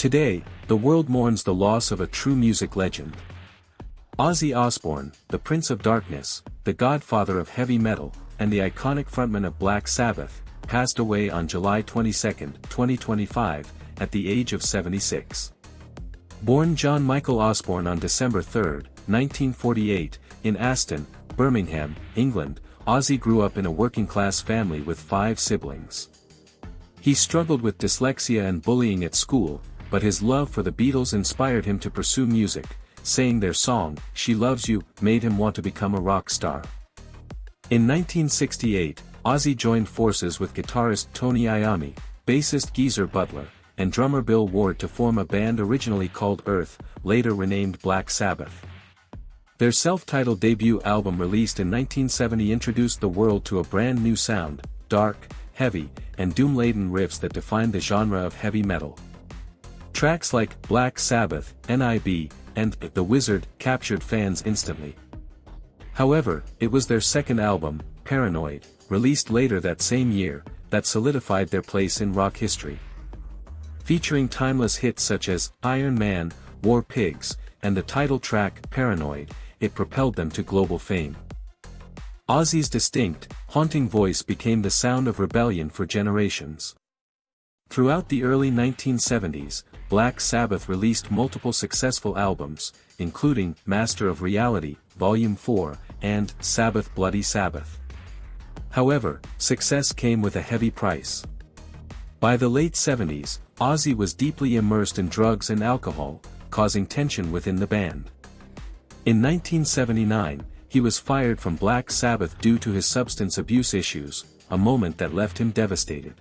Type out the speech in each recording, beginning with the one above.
Today, the world mourns the loss of a true music legend. Ozzy Osbourne, the Prince of Darkness, the godfather of heavy metal, and the iconic frontman of Black Sabbath, passed away on July 22, 2025, at the age of 76. Born John Michael Osbourne on December 3, 1948, in Aston, Birmingham, England, Ozzy grew up in a working-class family with 5 siblings. He struggled with dyslexia and bullying at school, but his love for the Beatles inspired him to pursue music, saying their song, "She Loves You," made him want to become a rock star. In 1968, Ozzy joined forces with guitarist Tony Iommi, bassist Geezer Butler, and drummer Bill Ward to form a band originally called Earth, later renamed Black Sabbath. Their self-titled debut album released in 1970 introduced the world to a brand new sound, dark, heavy, and doom-laden riffs that defined the genre of heavy metal. Tracks like Black Sabbath, NIB, and The Wizard captured fans instantly. However, it was their second album, Paranoid, released later that same year, that solidified their place in rock history. Featuring timeless hits such as Iron Man, War Pigs, and the title track Paranoid, it propelled them to global fame. Ozzy's distinct, haunting voice became the sound of rebellion for generations. Throughout the early 1970s, Black Sabbath released multiple successful albums, including Master of Reality, Volume 4, and Sabbath Bloody Sabbath. However, success came with a heavy price. By the late 70s, Ozzy was deeply immersed in drugs and alcohol, causing tension within the band. In 1979, he was fired from Black Sabbath due to his substance abuse issues, a moment that left him devastated.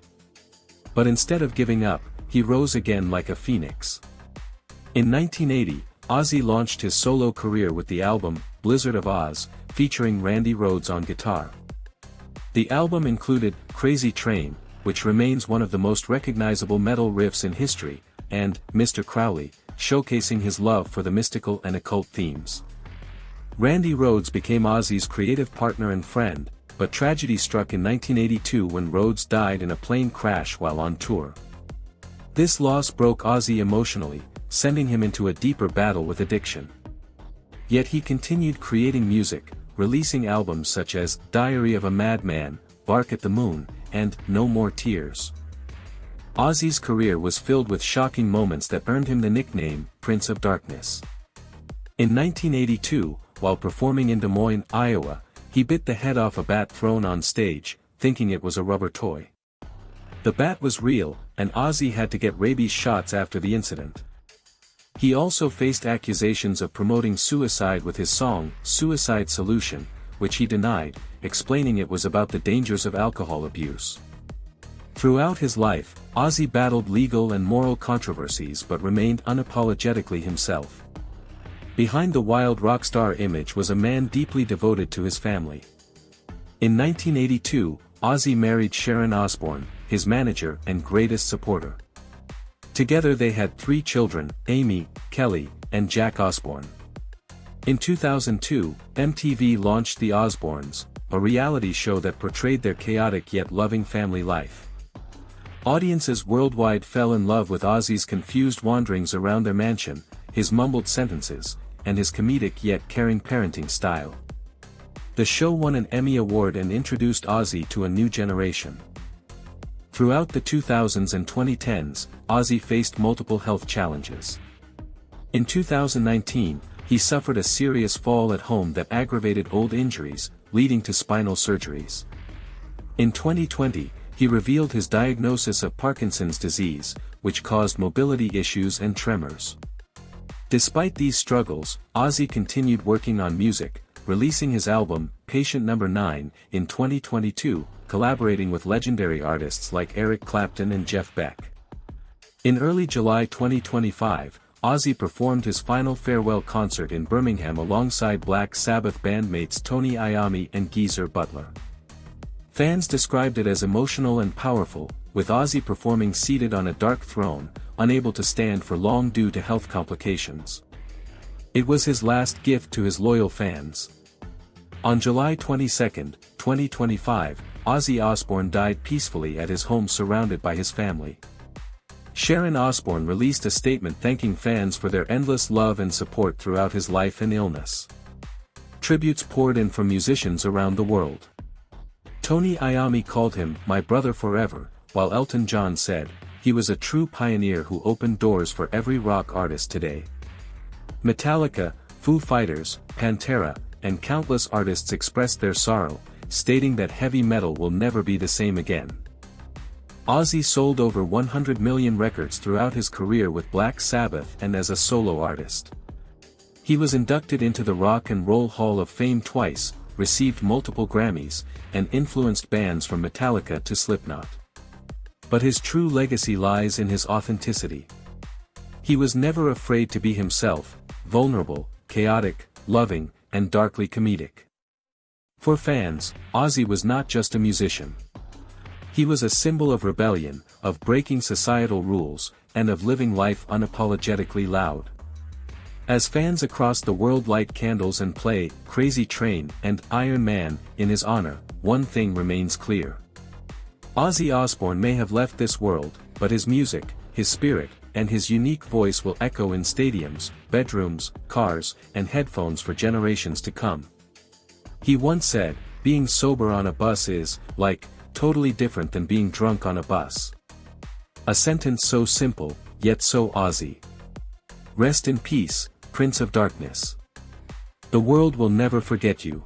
But instead of giving up, he rose again like a phoenix. In 1980, Ozzy launched his solo career with the album, Blizzard of Oz, featuring Randy Rhoads on guitar. The album included Crazy Train, which remains one of the most recognizable metal riffs in history, and Mr. Crowley, showcasing his love for the mystical and occult themes. Randy Rhoads became Ozzy's creative partner and friend, but tragedy struck in 1982 when Rhoads died in a plane crash while on tour. This loss broke Ozzy emotionally, sending him into a deeper battle with addiction. Yet he continued creating music, releasing albums such as Diary of a Madman, Bark at the Moon, and No More Tears. Ozzy's career was filled with shocking moments that earned him the nickname, Prince of Darkness. In 1982, while performing in Des Moines, Iowa, he bit the head off a bat thrown on stage, thinking it was a rubber toy. The bat was real, and Ozzy had to get rabies shots after the incident. He also faced accusations of promoting suicide with his song, Suicide Solution, which he denied, explaining it was about the dangers of alcohol abuse. Throughout his life, Ozzy battled legal and moral controversies but remained unapologetically himself. Behind the wild rock star image was a man deeply devoted to his family. In 1982, Ozzy married Sharon Osbourne, his manager and greatest supporter. Together they had 3 children, Amy, Kelly, and Jack Osbourne. In 2002, MTV launched The Osbournes, a reality show that portrayed their chaotic yet loving family life. Audiences worldwide fell in love with Ozzy's confused wanderings around their mansion, his mumbled sentences, and his comedic yet caring parenting style. The show won an Emmy Award and introduced Ozzy to a new generation. Throughout the 2000s and 2010s, Ozzy faced multiple health challenges. In 2019, he suffered a serious fall at home that aggravated old injuries, leading to spinal surgeries. In 2020, he revealed his diagnosis of Parkinson's disease, which caused mobility issues and tremors. Despite these struggles, Ozzy continued working on music, releasing his album, Patient No. 9, in 2022, collaborating with legendary artists like Eric Clapton and Jeff Beck. In early July 2025, Ozzy performed his final farewell concert in Birmingham alongside Black Sabbath bandmates Tony Iommi and Geezer Butler. Fans described it as emotional and powerful, with Ozzy performing seated on a dark throne, unable to stand for long due to health complications. It was his last gift to his loyal fans. On July 22, 2025, Ozzy Osbourne died peacefully at his home surrounded by his family. Sharon Osbourne released a statement thanking fans for their endless love and support throughout his life and illness. Tributes poured in from musicians around the world. Tony Iommi called him "my brother forever," while Elton John said, "He was a true pioneer who opened doors for every rock artist today." Metallica, Foo Fighters, Pantera, and countless artists expressed their sorrow, stating that heavy metal will never be the same again. Ozzy sold over 100 million records throughout his career with Black Sabbath and as a solo artist. He was inducted into the Rock and Roll Hall of Fame twice, received multiple Grammys, and influenced bands from Metallica to Slipknot. But his true legacy lies in his authenticity. He was never afraid to be himself, vulnerable, chaotic, loving, and darkly comedic. For fans, Ozzy was not just a musician. He was a symbol of rebellion, of breaking societal rules, and of living life unapologetically loud. As fans across the world light candles and play "Crazy Train" and "Iron Man" in his honor, one thing remains clear. Ozzy Osbourne may have left this world, but his music, his spirit, and his unique voice will echo in stadiums, bedrooms, cars, and headphones for generations to come. He once said, "Being sober on a bus is, like, totally different than being drunk on a bus." A sentence so simple, yet so Ozzy. Rest in peace, Prince of Darkness. The world will never forget you.